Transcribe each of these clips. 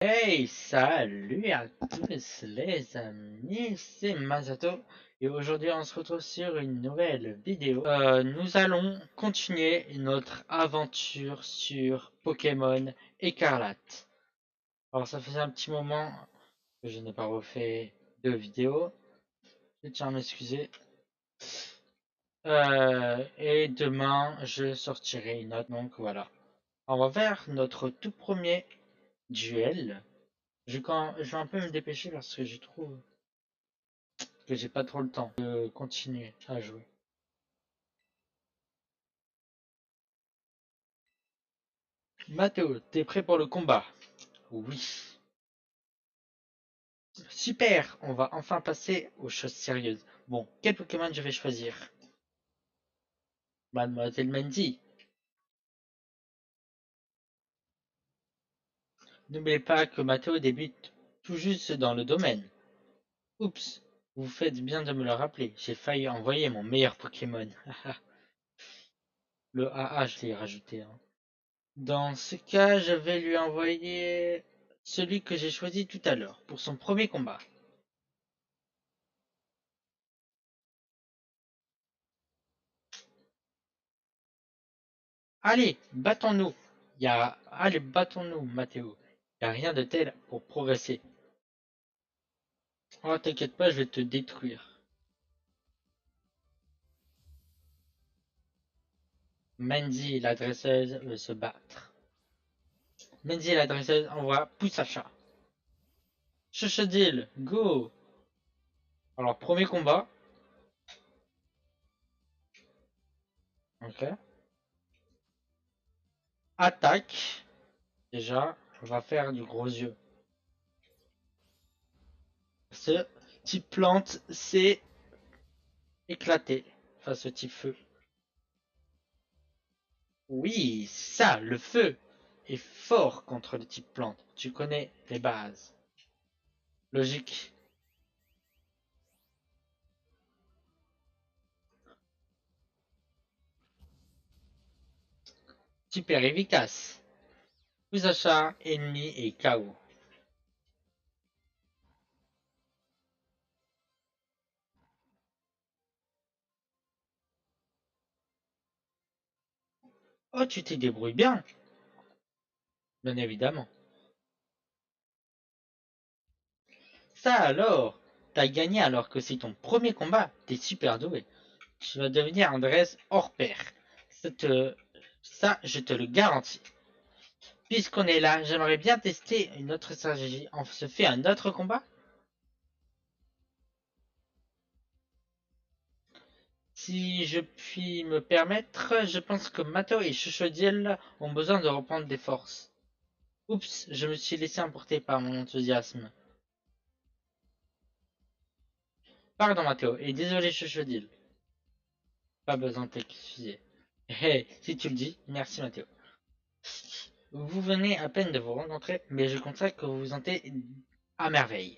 Hey, salut à tous les amis, c'est Masato et aujourd'hui on se retrouve sur une nouvelle vidéo. Nous allons continuer notre aventure sur Pokémon Écarlate. Alors ça faisait un petit moment que je n'ai pas refait de vidéo, je tiens à m'excuser. Et demain je sortirai une autre, donc voilà. On va faire notre tout premier duel. Je vais un peu me dépêcher parce que je trouve que j'ai pas trop le temps de continuer à jouer. Mathéo, t'es prêt pour le combat? Oui. Super, on va enfin passer aux choses sérieuses. Bon, quel Pokémon je vais choisir? Mademoiselle Mandy. N'oubliez pas que Mathéo débute tout juste dans le domaine. Oups, vous faites bien de me le rappeler. J'ai failli envoyer mon meilleur Pokémon. Le AA, je l'ai rajouté, hein. Dans ce cas, je vais lui envoyer celui que j'ai choisi tout à l'heure pour son premier combat. Allez, battons-nous. Allez, battons-nous, Mathéo. Y a rien de tel pour progresser. Oh, t'inquiète pas, je vais te détruire. Mandy, la dresseuse, veut se battre. Mandy, la dresseuse, envoie Poussacha. Chuchadil, go. Alors, premier combat. Ok. Attaque. Déjà, on va faire du gros yeux. Ce type plante, c'est éclaté face au type feu. Oui, ça, le feu est fort contre le type plante. Tu connais les bases. Logique. Super efficace. Musashi, ennemi et KO. Oh, tu t'y débrouilles bien, bien évidemment. Ça alors, t'as gagné alors que c'est ton premier combat. T'es super doué. Tu vas devenir un dress hors pair. Ça, ça, je te le garantis. Puisqu'on est là, j'aimerais bien tester une autre stratégie. On se fait un autre combat? Si je puis me permettre, je pense que Mato et Chuchodiel ont besoin de reprendre des forces. Oups, je me suis laissé emporter par mon enthousiasme. Pardon Mathéo, et désolé Chuchodiel. Pas besoin de t'excuser. Hey, si tu le dis, merci Mathéo. Vous venez à peine de vous rencontrer, mais je constate que vous vous sentez à merveille.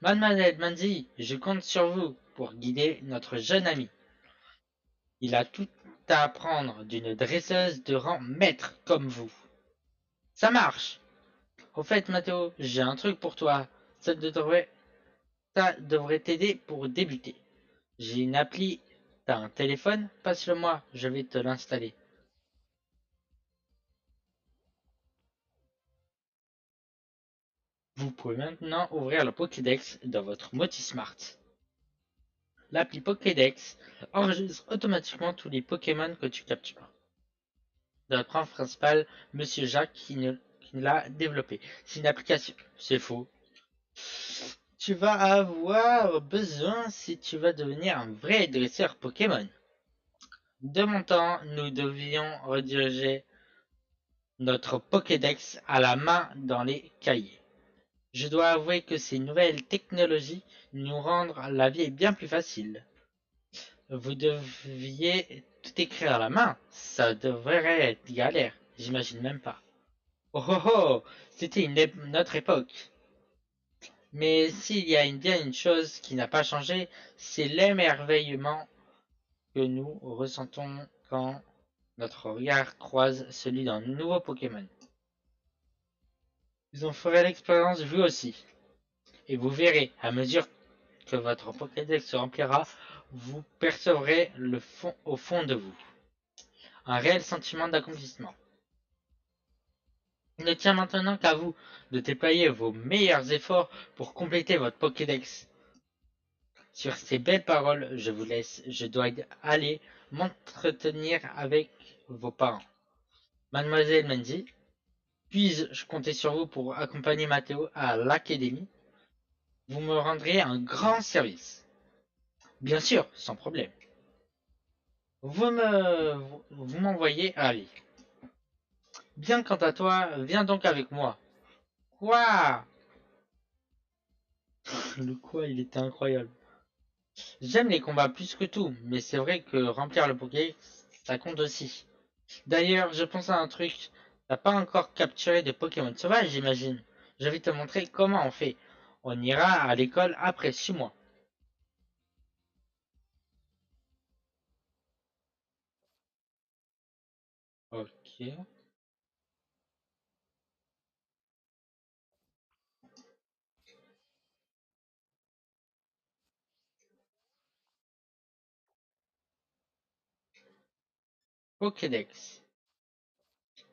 Mademoiselle Manzi, je compte sur vous pour guider notre jeune ami. Il a tout à apprendre d'une dresseuse de rang maître comme vous. Ça marche. Au fait, Mathéo, j'ai un truc pour toi. Ça devrait, ça devrait t'aider pour débuter. J'ai une appli. T'as un téléphone? Passe-le-moi, je vais te l'installer. Vous pouvez maintenant ouvrir le Pokédex dans votre Motismart. L'appli Pokédex enregistre automatiquement tous les Pokémon que tu captures. Notre prof principal, Monsieur Jacques, qui l'a développé. C'est une application. C'est faux. Tu vas avoir besoin si tu vas devenir un vrai dresseur Pokémon. De mon temps, nous devions rediriger notre Pokédex à la main dans les cahiers. Je dois avouer que ces nouvelles technologies nous rendent la vie bien plus facile. Vous deviez tout écrire à la main. Ça devrait être galère. J'imagine même pas. Oh oh oh, c'était une autre époque. Mais s'il y a bien une chose qui n'a pas changé, c'est l'émerveillement que nous ressentons quand notre regard croise celui d'un nouveau Pokémon. Vous en ferez l'expérience vous aussi. Et vous verrez, à mesure que votre Pokédex se remplira, vous percevrez au fond de vous un réel sentiment d'accomplissement. Il ne tient maintenant qu'à vous de déployer vos meilleurs efforts pour compléter votre Pokédex. Sur ces belles paroles, je vous laisse, je dois aller m'entretenir avec vos parents. Mademoiselle Menzi, puis-je compter sur vous pour accompagner Mathéo à l'académie? Vous me rendrez un grand service. Bien sûr, sans problème. Vous m'envoyez à Ali. Bien quant à toi, viens donc avec moi. Quoi? Le quoi, il était incroyable. J'aime les combats plus que tout, mais c'est vrai que remplir le Poké, ça compte aussi. D'ailleurs, je pense à un truc. T'as pas encore capturé de Pokémon sauvages, j'imagine. Je vais te montrer comment on fait. On ira à l'école après 6 mois. Ok. Pokédex.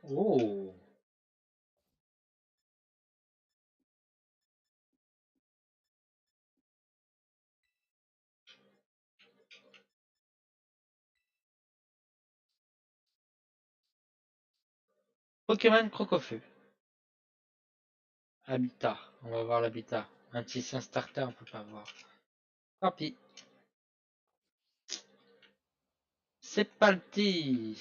Oh. Pokémon Crocofeu. Habitat. On va voir l'habitat. Un petit starter, on peut pas voir. Tant pis. C'est parti.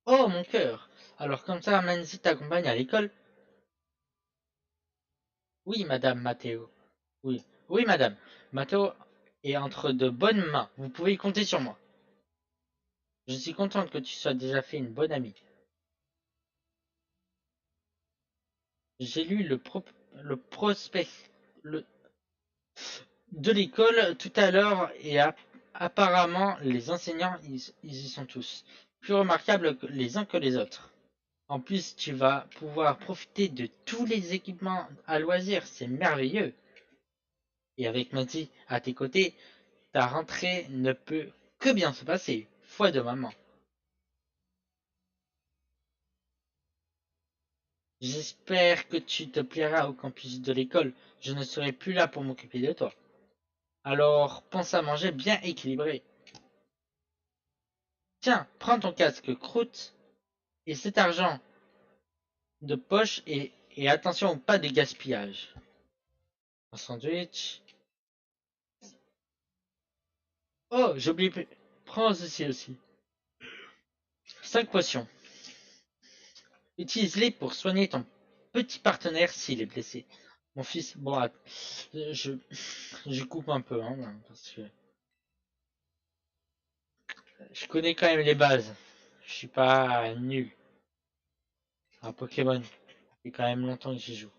Oh, mon cœur. Alors comme ça, Manzi t'accompagne à l'école? Oui, madame Matteo. Oui. Oui, madame. Matteo est entre de bonnes mains. Vous pouvez y compter sur moi. Je suis contente que tu sois déjà fait une bonne amie. J'ai lu le prospect le- de l'école tout à l'heure et apparemment les enseignants ils y sont tous plus remarquables les uns que les autres. En plus, tu vas pouvoir profiter de tous les équipements à loisir, c'est merveilleux. Et avec Matty à tes côtés, ta rentrée ne peut que bien se passer. Foi de maman. J'espère que tu te plairas au campus de l'école. Je ne serai plus là pour m'occuper de toi. Alors, pense à manger bien équilibré. Tiens, prends ton casque croûte et cet argent de poche et attention, pas de gaspillage. Un sandwich. Oh, j'ai oublié. Prends ceci aussi. 5 potions. Utilise-les pour soigner ton petit partenaire s'il est blessé. Mon fils, bon, je, je coupe un peu, hein, parce que je connais quand même les bases. Je suis pas nul. Un Pokémon, c'est quand même longtemps que j'y joue.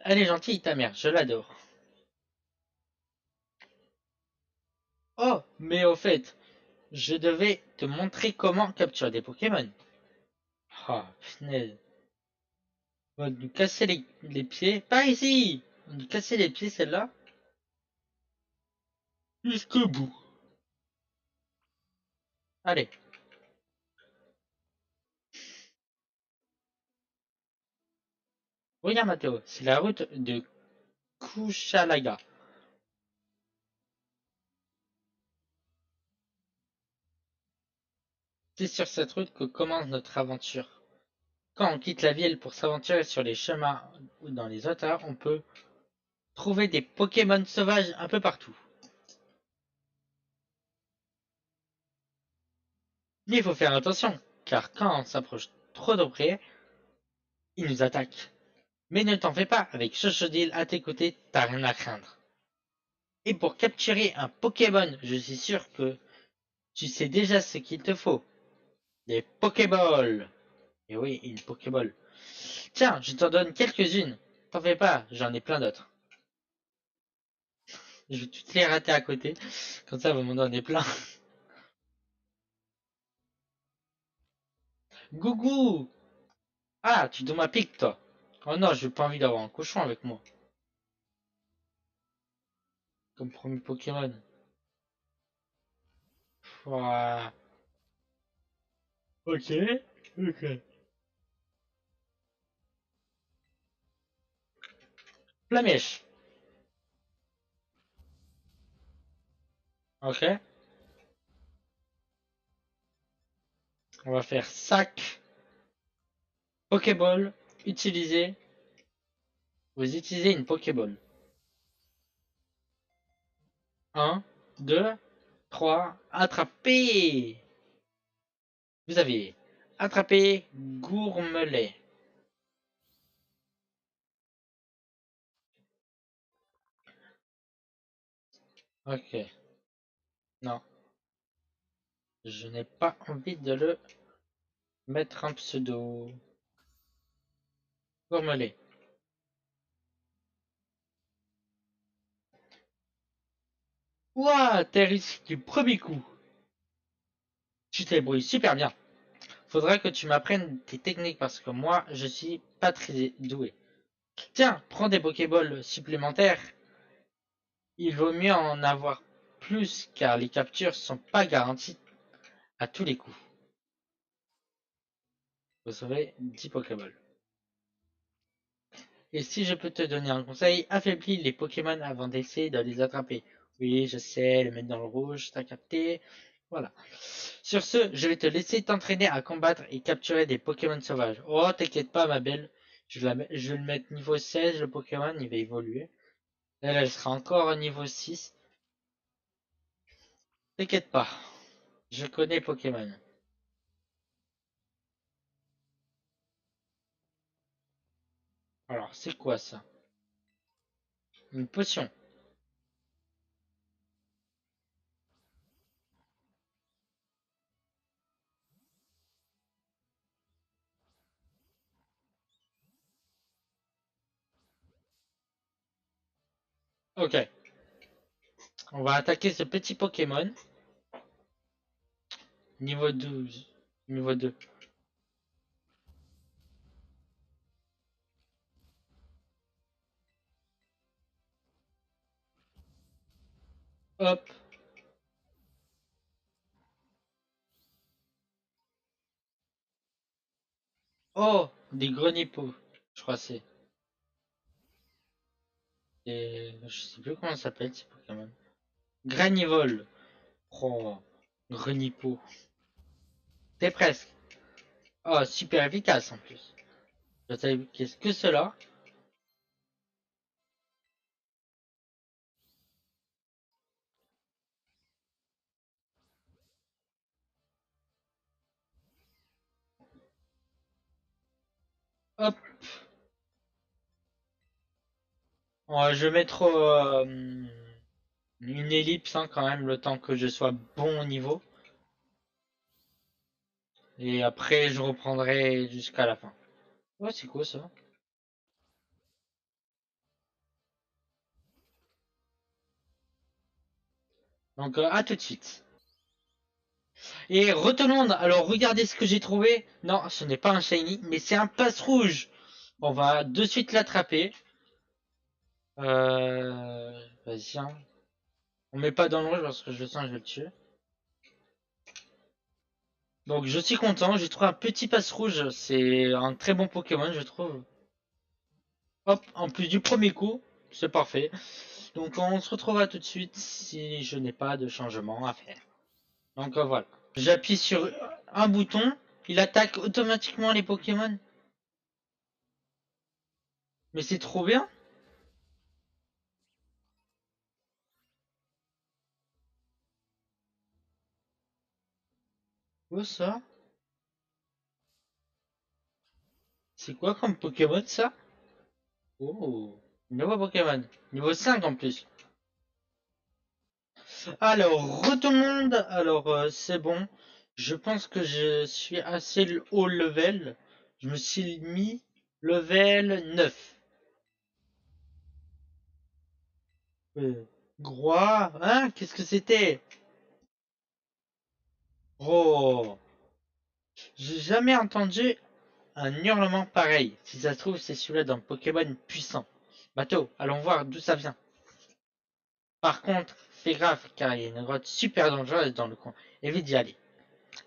Elle est gentille, ta mère, je l'adore. Oh, mais au fait, je devais te montrer comment capturer des Pokémon. Ah, punaise. On va nous casser les pieds. Par ici! On va nous casser les pieds, celle-là. Jusqu'au bout. Allez. Regarde, Mathéo, c'est la route de Kuchalaga. C'est sur cette route que commence notre aventure. Quand on quitte la ville pour s'aventurer sur les chemins ou dans les autres, on peut trouver des Pokémon sauvages un peu partout. Mais il faut faire attention, car quand on s'approche trop de près, ils nous attaquent. Mais ne t'en fais pas, avec Chochodile à tes côtés, t'as rien à craindre. Et pour capturer un Pokémon, je suis sûr que tu sais déjà ce qu'il te faut. Des Pokéballs. Et oui, une Pokéball. Tiens, je t'en donne quelques-unes. T'en fais pas, j'en ai plein d'autres. Je vais toutes les rater à côté. Comme ça, vous m'en donnez plein. Gougou! Ah, tu donnes ma pique, toi. Oh non, j'ai pas envie d'avoir un cochon avec moi. Comme premier Pokémon. Ouah. Ok, ok. Flamèche. Ok. On va faire sac. Pokéball. Utiliser. Vous utilisez une Pokéball. Un, 2, 3. Attrapez! Vous avez attrapé Gourmelet. Ok. Non, je n'ai pas envie de le mettre en pseudo. Gourmelet. Ouah, t'es risque du premier coup. Tu te débrouilles super bien. Faudra que tu m'apprennes tes techniques parce que moi, je suis pas très doué. Tiens, prends des Pokéballs supplémentaires. Il vaut mieux en avoir plus car les captures sont pas garanties à tous les coups. Vous saurez 10 Pokéballs. Et si je peux te donner un conseil, affaiblis les Pokémon avant d'essayer de les attraper. Oui, je sais, le mettre dans le rouge, t'as capté. Voilà. Sur ce, je vais te laisser t'entraîner à combattre et capturer des Pokémon sauvages. Oh, t'inquiète pas, ma belle. Je vais le mettre niveau 16, le Pokémon, il va évoluer. Elle sera encore au niveau 6. T'inquiète pas, je connais Pokémon. Alors, c'est quoi ça? Une potion. Ok, on va attaquer ce petit Pokémon. Niveau 12. Niveau 2. Hop. Oh, des greniers-pots. Je crois que c'est. Je sais plus comment ça s'appelle ces Pokémon. Granivol. Oh, grenier-pot. T'es presque. Oh, super efficace en plus. Je savais qu'est-ce que cela. Hop. Oh, je vais mettre une ellipse hein, quand même le temps que je sois bon au niveau. Et après, je reprendrai jusqu'à la fin. Ouais, c'est quoi ça? Donc, à tout de suite. Et retournons. Alors, regardez ce que j'ai trouvé. Non, ce n'est pas un shiny, mais c'est un passe rouge. On va de suite l'attraper. Vas-y, hein. On met pas dans le rouge parce que je sens que je vais le tuer. Donc, je suis content. J'ai trouvé un petit passe rouge. C'est un très bon Pokémon, je trouve. Hop, en plus du premier coup. C'est parfait. Donc, on se retrouvera tout de suite si je n'ai pas de changement à faire. Donc, voilà. J'appuie sur un bouton. Il attaque automatiquement les Pokémon. Mais c'est trop bien. Quoi ça? C'est quoi comme Pokémon ça? Oh, nouveau Pokémon. Niveau 5 en plus. Alors, tout le monde, alors c'est bon. Je pense que je suis assez haut level. Je me suis mis level 9. Groix, hein? Qu'est-ce que c'était? Oh, j'ai jamais entendu un hurlement pareil. Si ça se trouve, c'est celui-là d'un Pokémon puissant. Bateau, allons voir d'où ça vient. Par contre, fais gaffe car il y a une grotte super dangereuse dans le coin. Évite d'y aller.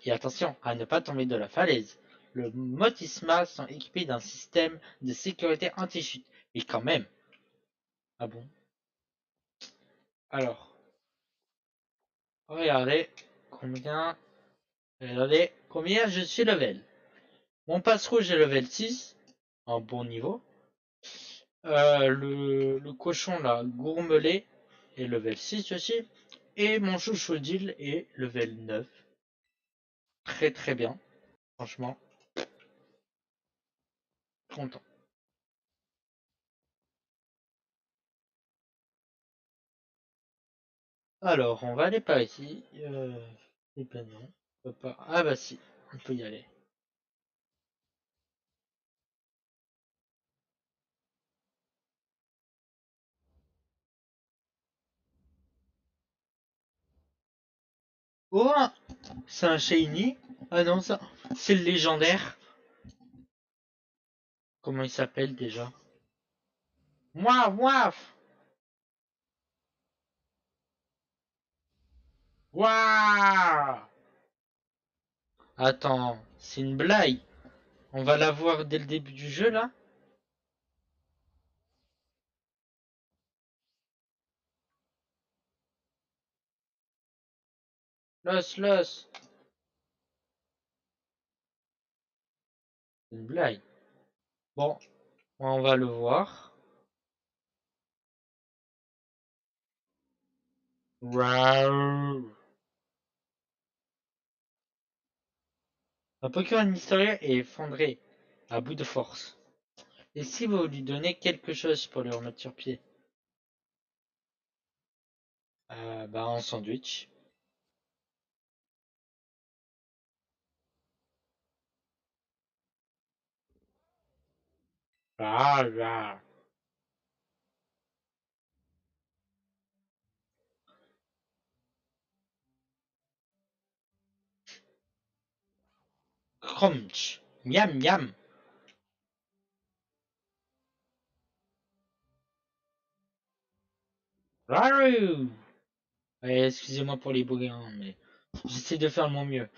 Et attention à ne pas tomber de la falaise. Le Motisma sont équipés d'un système de sécurité anti-chute. Mais quand même. Ah bon? Alors, regardez combien. Regardez combien je suis level. Mon passe rouge est level 6. Un bon niveau. Le cochon là, gourmelé, est level 6 aussi. Et mon chouchoudil est level 9. Très très bien. Franchement, content. Alors, on va aller par ici. Et ben non, on peut pas. Ah bah si, on peut y aller. Oh, c'est un shiny. Ah non, ça, c'est le légendaire. Comment il s'appelle déjà? Waf waf. Waouh. Attends, c'est une blague. On va la voir dès le début du jeu là. Los. C'est une blague. Bon, on va le voir. Waouh. Un Pokémon mystérieux est effondré à bout de force. Et si vous lui donnez quelque chose pour le remettre sur pied? Bah un sandwich. Ah. Crunch. Miam miam. Rarou. Ouais, excusez-moi pour les bruits, hein, mais j'essaie de faire de mon mieux.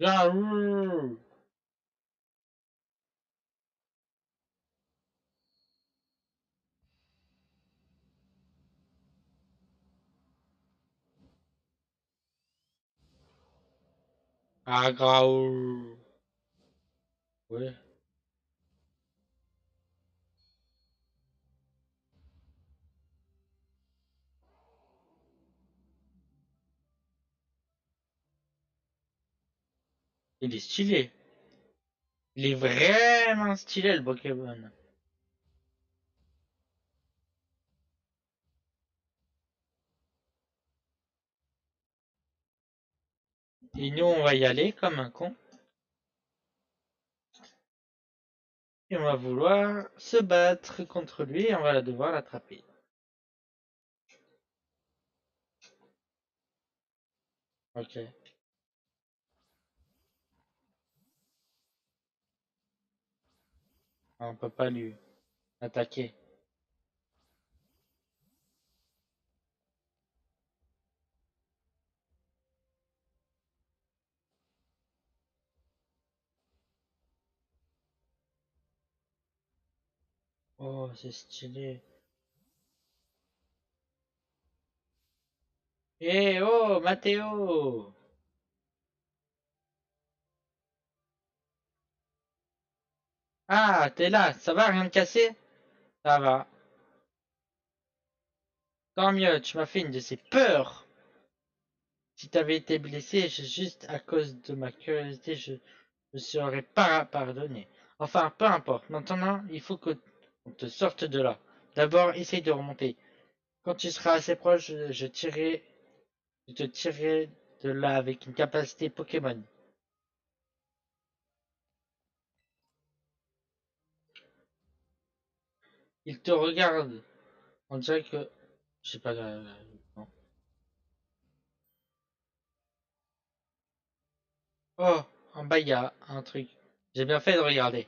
Rarou. Agraou. Ouais, il est stylé. Il est vraiment stylé le Pokémon. Et nous, on va y aller comme un con. Et on va vouloir se battre contre lui et on va devoir l'attraper. Ok. On peut pas lui attaquer. Oh, c'est stylé. Eh oh, Mathéo! Ah, t'es là, ça va, rien de cassé? Ça va. Tant mieux, tu m'as fait une de ces peurs. Si t'avais été blessé, juste à cause de ma curiosité, je ne serais pas pardonné. Enfin, peu importe. Maintenant, il faut que on te sorte de là. D'abord, essaye de remonter. Quand tu seras assez proche, je te tirerai de là avec une capacité Pokémon. Il te regarde. On dirait que... Je sais pas... non. Oh, en bas, il y a un truc. J'ai bien fait de regarder.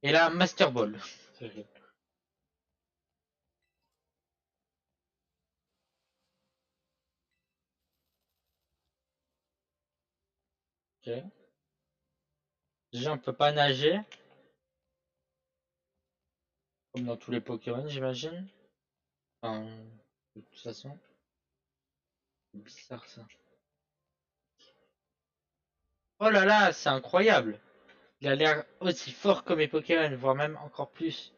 Et là, Master Ball. Ok. Déjà, on peut pas nager, comme dans tous les Pokémon, j'imagine. Enfin, de toute façon, c'est bizarre ça. Oh là là, c'est incroyable. Il a l'air aussi fort que mes Pokémon, voire même encore plus.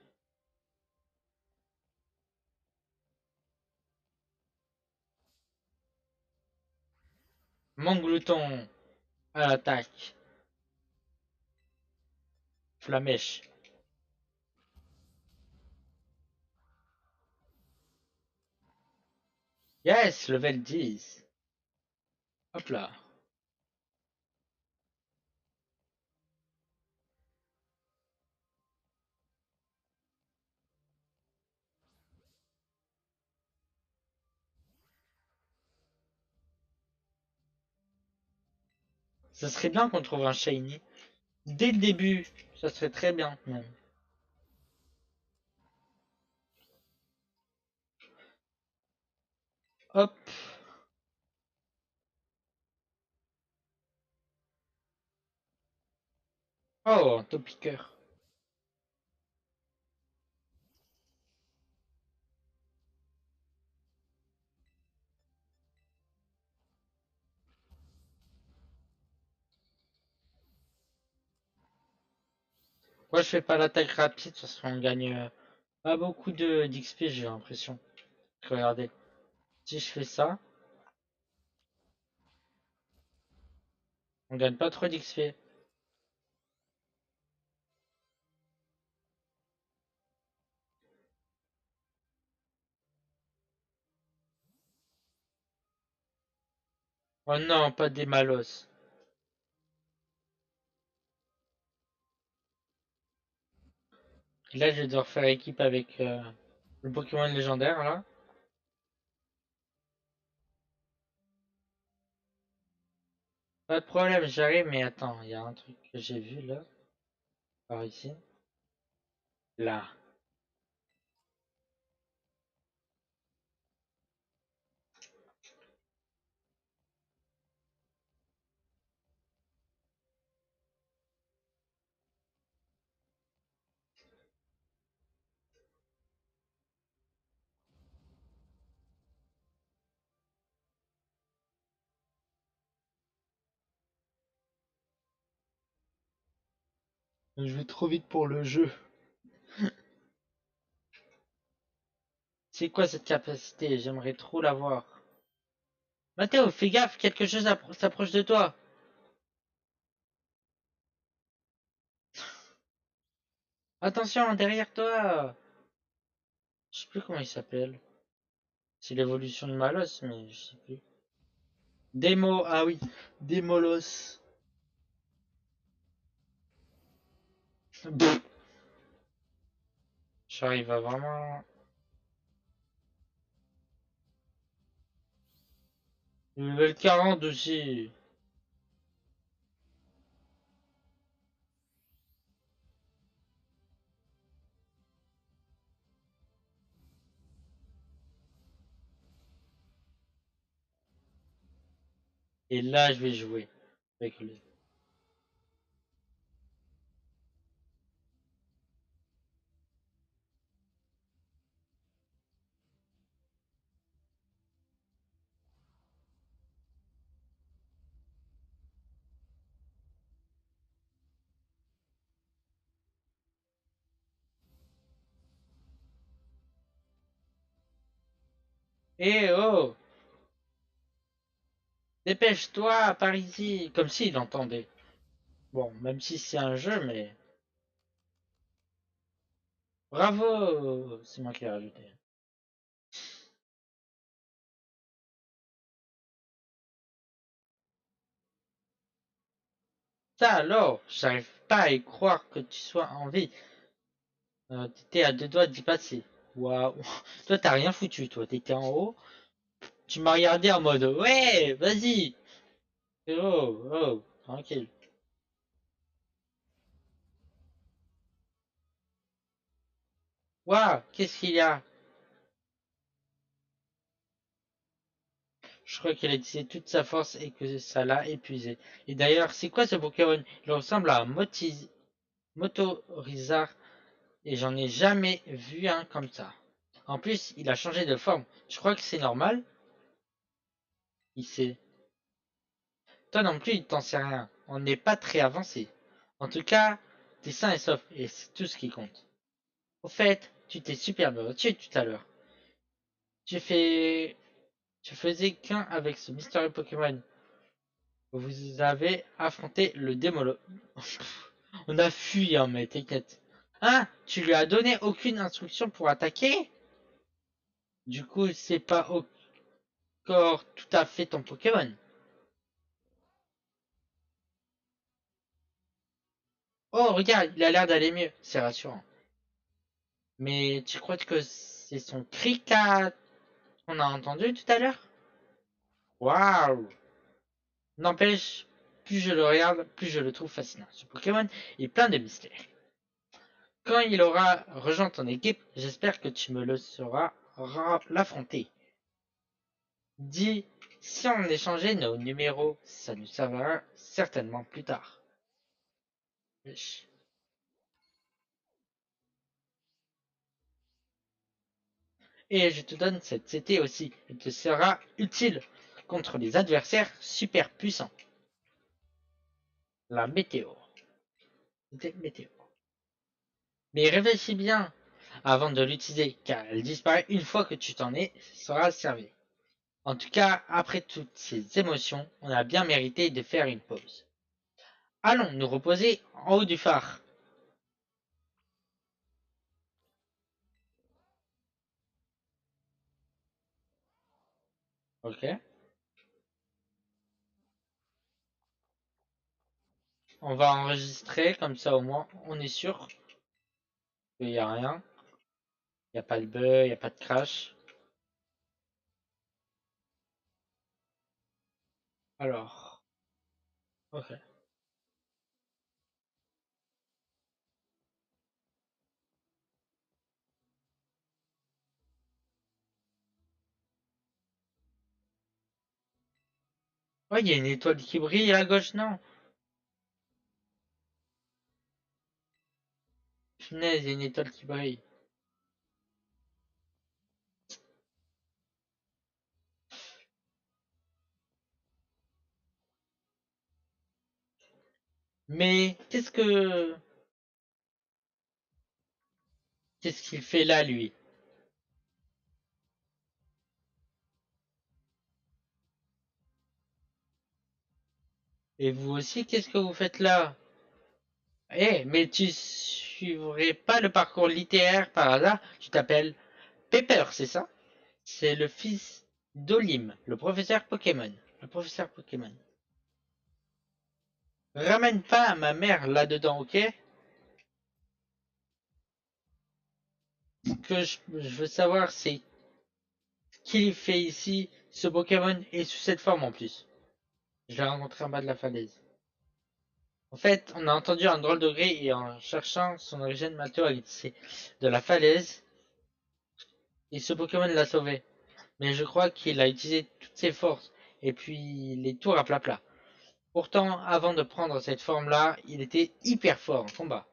Manglouton à l'attaque. Flamèche. Yes, level 10. Hop là. Ça serait bien qu'on trouve un shiny. Dès le début, ça serait très bien même. Hop. Oh, un Topiqueur. Pourquoi je fais pas l'attaque rapide parce qu'on gagne pas beaucoup de d'XP, j'ai l'impression. Regardez. Si je fais ça, on gagne pas trop d'XP. Oh non, pas des malos. Et là, je vais devoir faire équipe avec le Pokémon légendaire, là. Pas de problème, j'arrive, mais attends, il y a un truc que j'ai vu, là, par ici. Là. Je vais trop vite pour le jeu. C'est quoi cette capacité? J'aimerais trop l'avoir. Mathéo, fais gaffe, quelque chose s'approche de toi. Attention, derrière toi. Je sais plus comment il s'appelle. C'est l'évolution de Malos, mais je sais plus. Demo, ah oui, Démolos. J'arrive à vraiment... Level 40 aussi. Et là, je vais jouer avec lui. Eh oh! Dépêche-toi par ici! Comme s'il entendait. Bon, même si c'est un jeu, mais... Bravo! C'est moi qui l'ai rajouté. Ça alors, j'arrive pas à y croire que tu sois en vie. T'étais à deux doigts d'y passer. Waouh. Toi, t'as rien foutu, toi. T'étais en haut. Tu m'as regardé en mode, ouais, vas-y. Oh, oh, tranquille. Waouh, qu'est-ce qu'il y a? Je crois qu'il a utilisé toute sa force et que ça l'a épuisé. Et d'ailleurs, c'est quoi ce Pokémon? Il ressemble à un Motorizard et j'en ai jamais vu un comme ça. En plus, il a changé de forme. Je crois que c'est normal. Il sait. Toi non plus, il t'en sait rien. On n'est pas très avancé. En tout cas, t'es sain et sauf, et c'est tout ce qui compte. Au fait, tu t'es super battu tout à l'heure. Tu fais... Tu faisais qu'un avec ce mystérieux Pokémon. Vous avez affronté le Démolo. On a fui, hein, mais t'inquiète. Hein? Tu lui as donné aucune instruction pour attaquer? Du coup, c'est pas encore tout à fait ton Pokémon. Oh, regarde, il a l'air d'aller mieux. C'est rassurant. Mais tu crois que c'est son cri qu'on a entendu tout à l'heure? Waouh! N'empêche, plus je le regarde, plus je le trouve fascinant. Ce Pokémon est plein de mystères. Quand il aura rejoint ton équipe, j'espère que tu me le sauras l'affronter. Dis, si on échangeait nos numéros, ça nous servira certainement plus tard. Et je te donne cette CT aussi, elle te sera utile contre les adversaires super puissants. La météo. Météo. Mais réfléchis bien avant de l'utiliser, car elle disparaît une fois que tu t'en es sera servi. En tout cas, après toutes ces émotions, on a bien mérité de faire une pause. Allons nous reposer en haut du phare. Ok. On va enregistrer, comme ça au moins on est sûr qu'il n'y a rien. Il n'y a pas de bug, il n'y a pas de crash. Alors, ok. Ouais, il y a une étoile qui brille à gauche, non? Punaise, il y a une étoile qui brille. Mais qu'est-ce qu'il fait là, lui? Et vous aussi, qu'est-ce que vous faites là? Eh, mais tu suivrais pas le parcours littéraire par hasard? Tu t'appelles Pepper, c'est ça? C'est le fils d'Olim, le professeur Pokémon. Le professeur Pokémon. Ramène pas ma mère là-dedans, ok? Ce que je veux savoir, c'est qui fait ici ce Pokémon et sous cette forme en plus. Je l'ai rencontré en bas de la falaise. En fait, on a entendu un drôle de bruit et en cherchant son origine, Mathéo a glissé de la falaise et ce Pokémon l'a sauvé. Mais je crois qu'il a utilisé toutes ses forces et puis il est tout raplapla. Pourtant, avant de prendre cette forme-là, il était hyper fort en combat.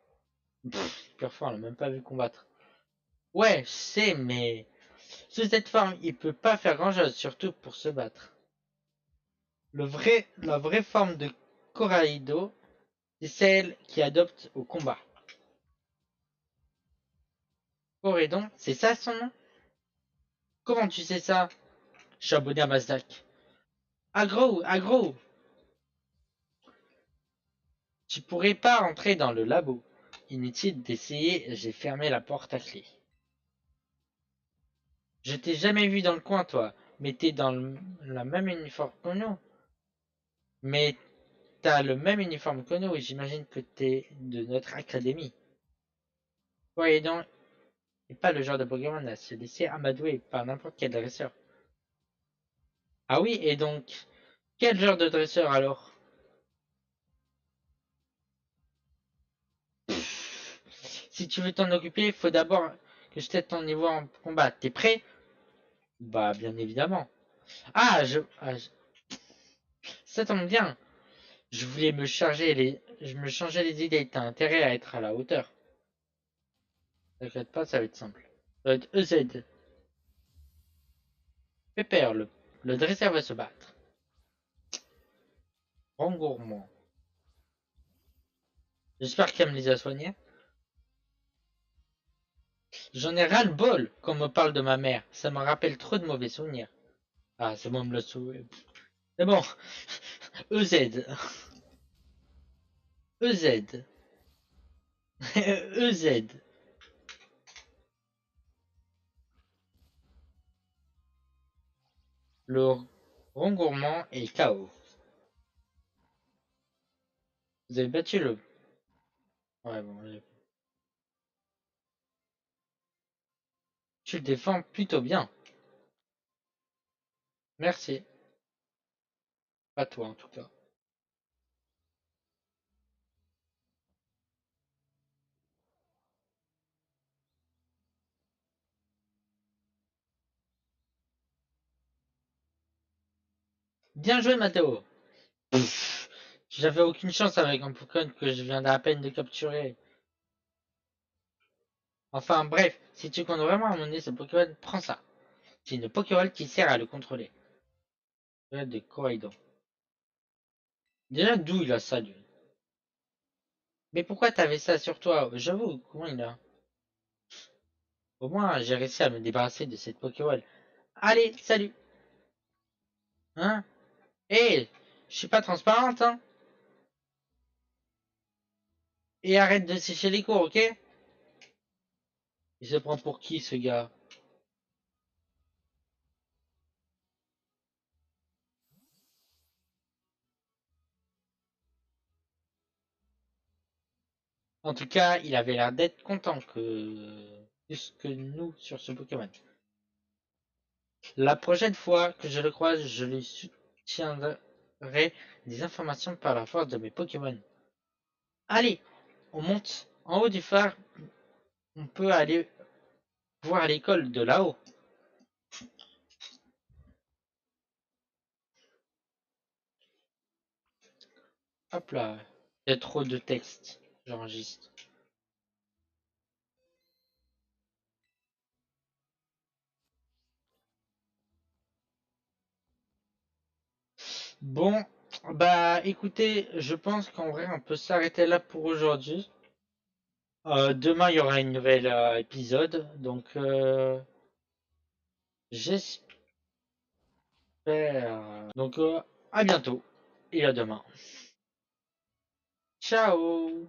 Hyper fort, on l'a même pas vu combattre. Ouais, je sais, mais sous cette forme, il peut pas faire grand-chose, surtout pour se battre. La vraie forme de Coraido, c'est celle qui adopte au combat. Coraidon, c'est ça son nom? Comment tu sais ça? Je suis abonné à Mazdak. Agro, agro, tu pourrais pas entrer dans le labo. Inutile d'essayer, j'ai fermé la porte à clé. Je t'ai jamais vu dans le coin, toi, mais t'es dans la même uniforme que nous. Mais t'as le même uniforme que nous et j'imagine que t'es de notre académie. Ouais, et donc, et pas le genre de Pokémon à se laisser amadouer par n'importe quel dresseur. Ah oui, et donc, quel genre de dresseur alors? Si tu veux t'en occuper, il faut d'abord que je t'aide ton niveau en combat. T'es prêt? Bah, bien évidemment. Ça tombe bien. Je me changeais les idées. T'as intérêt à être à la hauteur. T'inquiète pas, ça va être simple. Ça va être EZ. Pépère, le dresseur va se battre. Rengourement. J'espère qu'elle me les a soignés. J'en ai ras-le-bol qu'on me parle de ma mère. Ça me rappelle trop de mauvais souvenirs. Ah, c'est bon, me le souvenir. C'est bon. EZ. EZ. EZ. Le rengourement est KO. Vous avez battu le... Ouais, bon, tu le défends plutôt bien. Merci. Pas toi, en tout cas. Bien joué, Mathéo. Pff, j'avais aucune chance avec un Pokémon que je viens à peine de capturer. Enfin, bref, si tu comptes vraiment amener ce Pokémon, prends ça. C'est une Pokéball qui sert à le contrôler. De Koraidon. Déjà, d'où il a ça, lui? Mais pourquoi t'avais ça sur toi? J'avoue, comment il a? Au moins, j'ai réussi à me débarrasser de cette Pokéball. Allez, salut! Hein? Hé! Je suis pas transparente, hein? Et arrête de sécher les cours, ok? Il se prend pour qui, ce gars? En tout cas, il avait l'air d'être content plus que nous sur ce Pokémon. La prochaine fois que je le croise, je lui soutiendrai des informations par la force de mes Pokémon. Allez, on monte en haut du phare. On peut aller voir l'école de là-haut. Hop là. Il y a trop de texte. J'enregistre. Bon, bah écoutez, je pense qu'en vrai on peut s'arrêter là pour aujourd'hui. Demain il y aura une nouvelle épisode, donc j'espère. Donc à bientôt et à demain. Ciao!